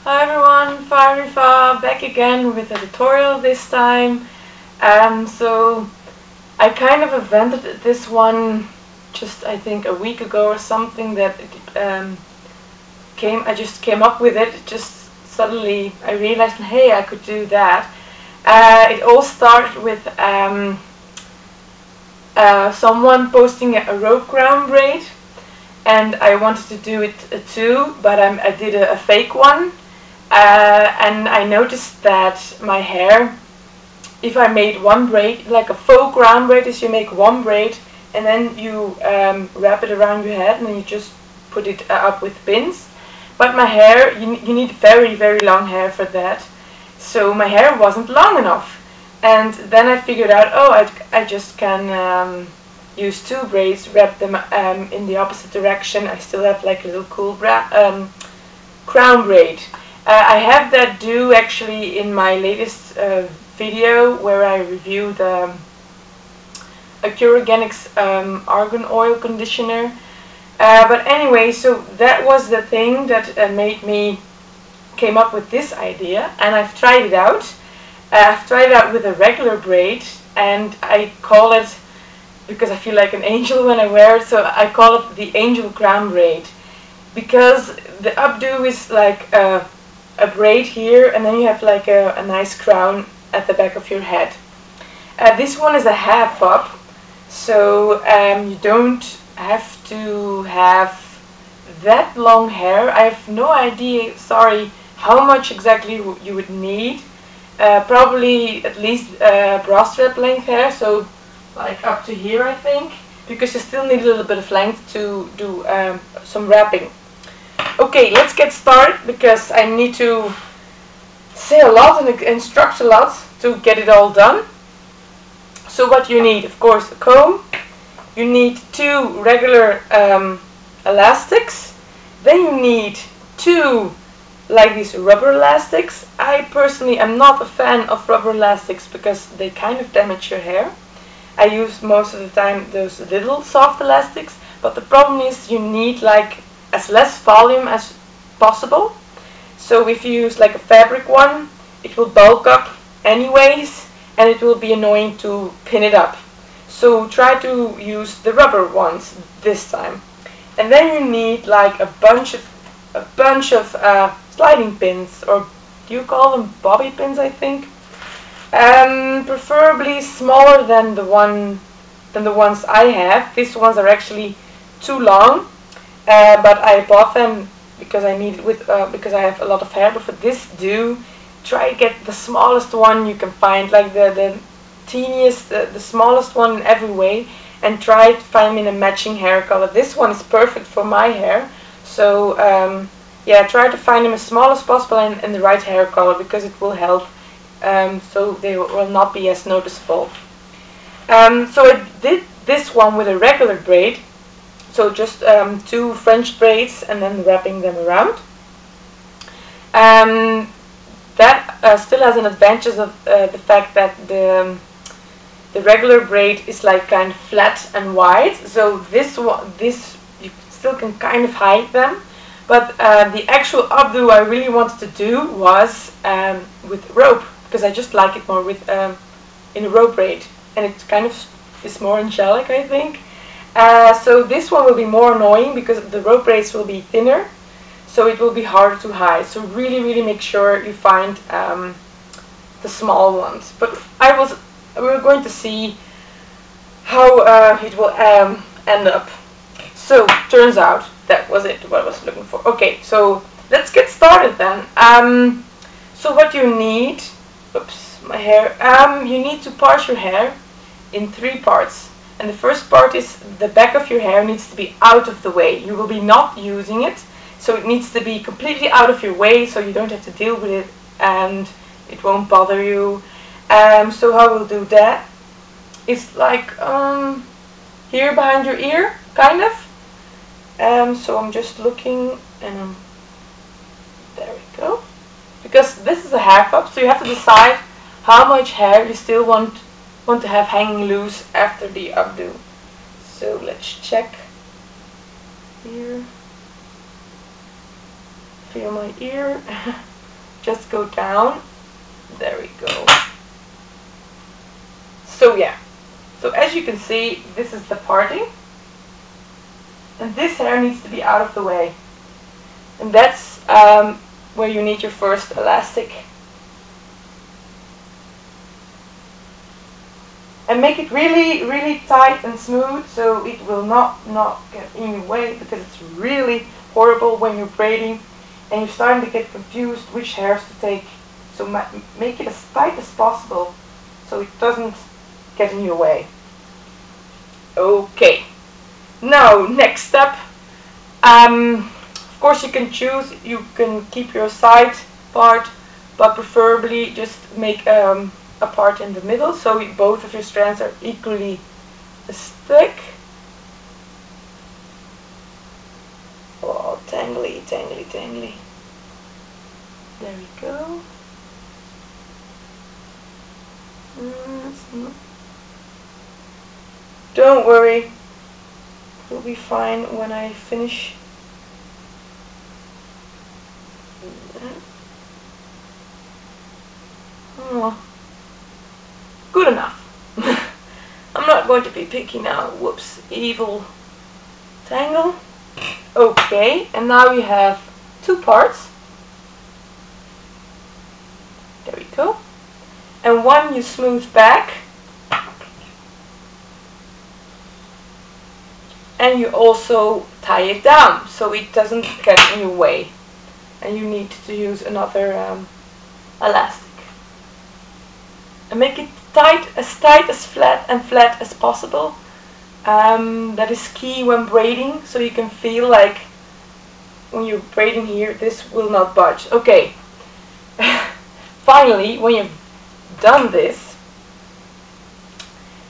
Hi everyone, Farifa back again with a tutorial this time. So I kind of invented this one just I think a week ago or something that I just came up with it. Just suddenly I realized, hey, I could do that. It all started with someone posting a rope crown braid, and I wanted to do it too, but I did a fake one. And I noticed that my hair, if I made one braid, like a faux crown braid is you make one braid and then you wrap it around your head and then you just put it up with pins. But my hair, you need very, very long hair for that. So my hair wasn't long enough. And then I figured out, oh, I just can use two braids, wrap them in the opposite direction. I still have like a little cool crown braid. I have that do actually in my latest video where I reviewed a Curogenics argan oil conditioner. But anyway, so that was the thing that made me came up with this idea, and I've tried it out. I've tried it out with a regular braid, and I call it, because I feel like an angel when I wear it, so I call it the angel crown braid, because the updo is like a braid here, and then you have like a nice crown at the back of your head. This one is a half up, so you don't have to have that long hair. I have no idea, sorry, how much exactly you would need. Probably at least bra strap length hair, so like up to here I think, because you still need a little bit of length to do some wrapping. Okay, let's get started, because I need to say a lot and instruct a lot to get it all done. So what you need, of course, a comb. You need two regular elastics. Then you need two like these rubber elastics. I personally am not a fan of rubber elastics because they kind of damage your hair. I use most of the time those little soft elastics, but the problem is you need like as less volume as possible. So if you use like a fabric one, it will bulk up anyways, and it will be annoying to pin it up. So try to use the rubber ones this time. And then you need like a bunch of sliding pins, or do you call them bobby pins, I think? Preferably smaller than the ones I have. These ones are actually too long. But I bought them because I need because I have a lot of hair. But for this, try to get the smallest one you can find, like the teeniest, the smallest one in every way, and try to find in a matching hair color. This one is perfect for my hair, so yeah, try to find them as small as possible and in the right hair color, because it will help, so they will not be as noticeable. So I did this one with a regular braid. So just two French braids and then wrapping them around. That still has an advantage of the fact that the regular braid is like kind of flat and wide. So this you still can kind of hide them. But the actual updo I really wanted to do was with rope, because I just like it more with in a rope braid, and it kind of is more angelic, I think. So this one will be more annoying because the rope braids will be thinner, so it will be harder to hide. So really, really make sure you find the small ones. But we're going to see how it will end up. So turns out that was it, what I was looking for. Okay, so let's get started then. So what you need, oops, my hair. You need to part your hair in 3 parts. And the first part is the back of your hair needs to be out of the way. You will be not using it, so it needs to be completely out of your way, so you don't have to deal with it and it won't bother you. So how we'll do that? It's like here behind your ear, kind of. So I'm just looking, and there we go. Because this is a half up, so you have to decide how much hair you still want to have hanging loose after the updo. So let's check here. Feel my ear. just go down. There we go. So yeah, so as you can see, this is the parting, and this hair needs to be out of the way, and that's where you need your first elastic. And make it really, really tight and smooth so it will not get in your way, because it's really horrible when you're braiding and you're starting to get confused which hairs to take. So make it as tight as possible so it doesn't get in your way. Okay, now next step. Of course you can choose, you can keep your side part, but preferably just make a part in the middle so both of your strands are equally thick. Oh, tangly, tangly, tangly. There we go. Don't worry, it'll be fine when I finish. Oh, good enough. I'm not going to be picky now. Whoops, evil tangle. Okay, and now we have two parts. There we go. And one you smooth back. And you also tie it down so it doesn't get in your way. And you need to use another elastic. And make it tight as flat as possible. That is key when braiding, so you can feel like when you're braiding here, this will not budge. Okay. Finally, when you've done this,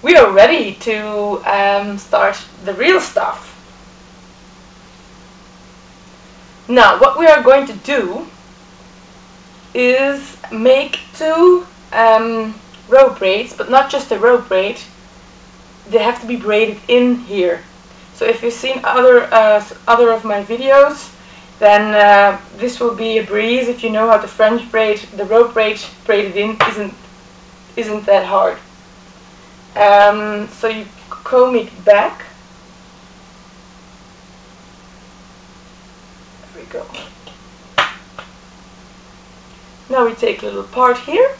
we are ready to start the real stuff. Now, what we are going to do is make two row braids, but not just a row braid. They have to be braided in here. So if you've seen other of my videos, then this will be a breeze. If you know how to French braid, the row braid braided in isn't that hard. So you comb it back. There we go. Now we take a little part here.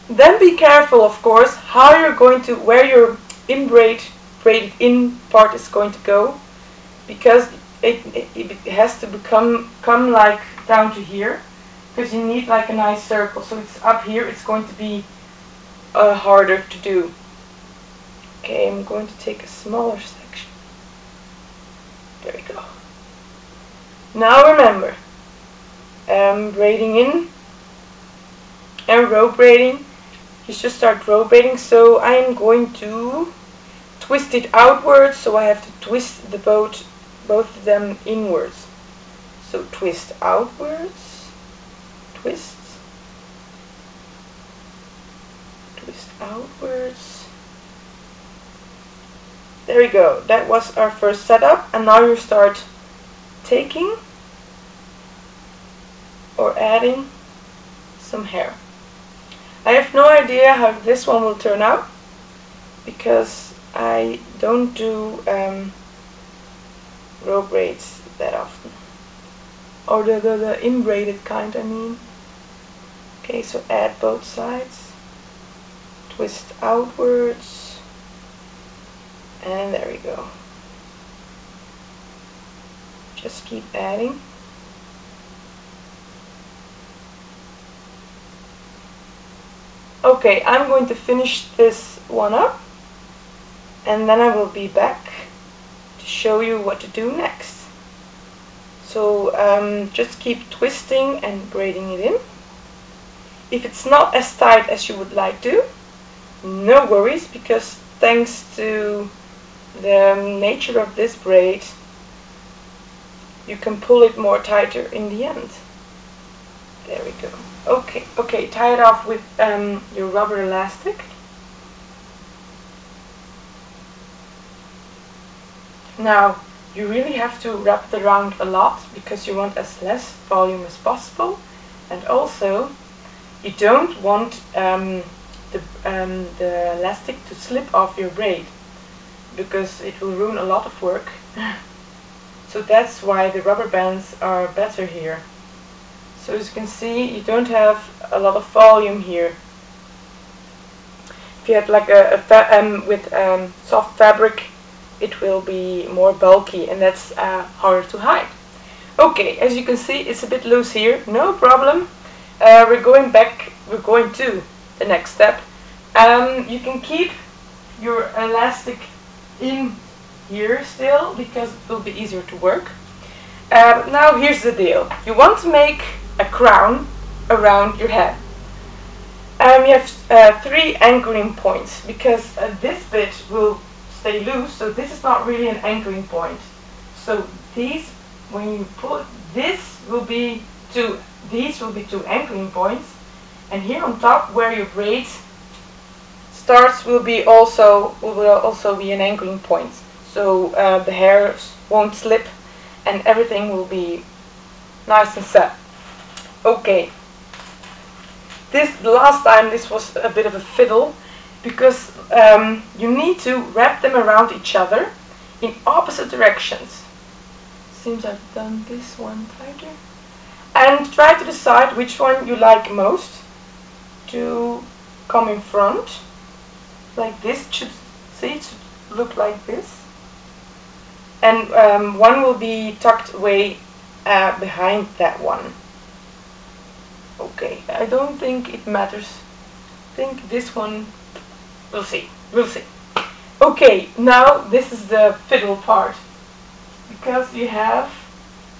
Then be careful, of course, how you're going to, where your braided in part is going to go, because it has to come like down to here, because you need like a nice circle. So it's up here, it's going to be harder to do. Okay, I'm going to take a smaller section. There we go. Now remember, braiding in and row braiding, you just start row braiding. So I'm going to twist it outwards, so I have to twist the both of them inwards. So twist outwards, twist, twist outwards. There we go. That was our first setup, and now you start taking or adding some hair. I have no idea how this one will turn out, because I don't do row braids that often, or the inbraided kind, I mean. Okay, so add both sides, twist outwards, and there we go. Just keep adding. Okay, I'm going to finish this one up, and then I will be back to show you what to do next. So just keep twisting and braiding it in. If it's not as tight as you would like to, no worries, because thanks to the nature of this braid, you can pull it more tighter in the end. There we go. Okay, tie it off with your rubber elastic. Now, you really have to wrap it around a lot, because you want as less volume as possible. And also, you don't want the elastic to slip off your braid, because it will ruin a lot of work. So that's why the rubber bands are better here. So as you can see, you don't have a lot of volume here. If you have like soft fabric, it will be more bulky, and that's harder to hide. Okay, as you can see, it's a bit loose here. No problem. We're going to the next step. You can keep your elastic in here still, because it will be easier to work. Now here's the deal. You want to make a crown around your head. You have 3 anchoring points, because this bit will stay loose, so this is not really an anchoring point. So these, when you pull, these will be 2 anchoring points, and here on top where your braid starts will also be an anchoring point. So the hairs won't slip and everything will be nice and set. Okay. The last time this was a bit of a fiddle, because you need to wrap them around each other in opposite directions. Seems I've done this one tighter. And try to decide which one you like most to come in front. Like this, it should look like this. And one will be tucked away behind that one. Okay, I don't think it matters. I think this one, we'll see. Okay, now this is the fiddle part. Because you have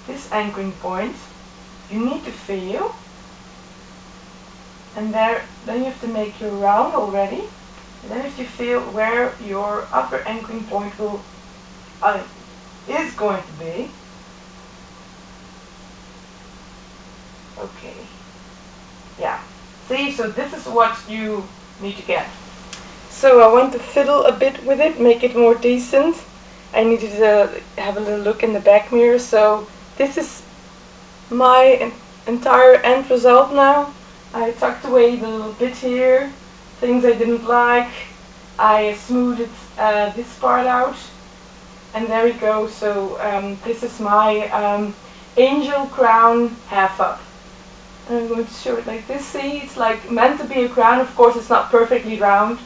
this anchoring point, you need to feel. And then you have to make your round already. And then you have to feel where your upper anchoring point is going to be. Okay. Yeah. See, so this is what you need to get. So I want to fiddle a bit with it, make it more decent. I needed to have a little look in the back mirror. So this is my entire end result now. I tucked away the little bit here, things I didn't like. I smoothed this part out. And there we go. So this is my angel crown half up. I'm going to show it like this. See, it's like meant to be a crown. Of course, it's not perfectly round.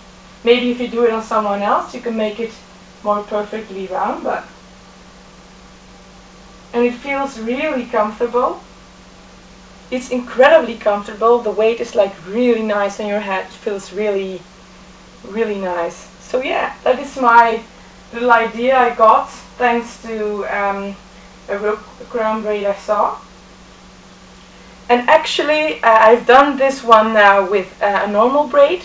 Maybe if you do it on someone else, you can make it more perfectly round. And it feels really comfortable. It's incredibly comfortable. The weight is like really nice on your head. It feels really, really nice. So yeah, that is my little idea I got thanks to a crown braid I saw. And actually I've done this one now with a normal braid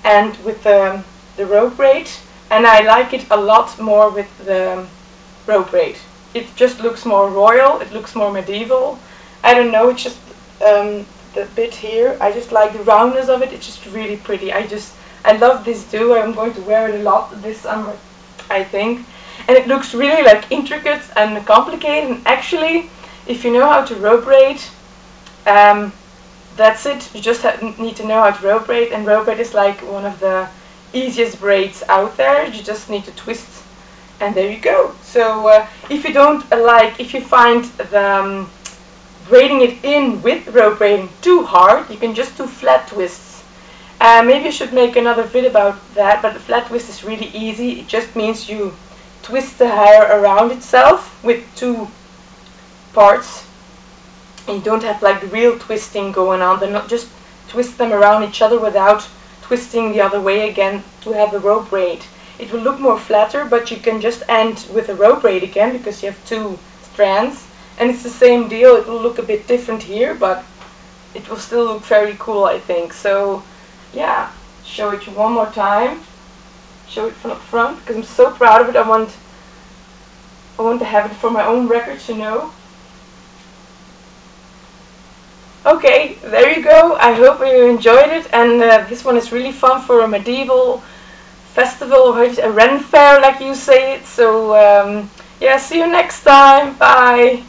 and with the rope braid, and I like it a lot more with the rope braid. It just looks more royal, it looks more medieval. I don't know, it's just the bit here, I just like the roundness of it. It's just really pretty. I love this too. I'm going to wear it a lot this summer, I think. And it looks really like intricate and complicated, and actually if you know how to rope braid, that's it. You just need to know how to rope braid, and rope braid is like one of the easiest braids out there. You just need to twist, and there you go. So if you find the braiding it in with rope braiding too hard, you can just do flat twists. Maybe I should make another video about that, but the flat twist is really easy. It just means you twist the hair around itself with 2 parts. And you don't have like the real twisting going on. They're not, just twist them around each other without twisting the other way again to have the rope braid. It will look more flatter, but you can just end with a rope braid again because you have 2 strands. And it's the same deal. It will look a bit different here, but it will still look very cool, I think. So yeah, show it one more time. Show it from up front because I'm so proud of it. I want to have it for my own records, you know. Okay, there you go. I hope you enjoyed it, and this one is really fun for a medieval festival, or a Ren fair like you say it. So yeah, see you next time. Bye.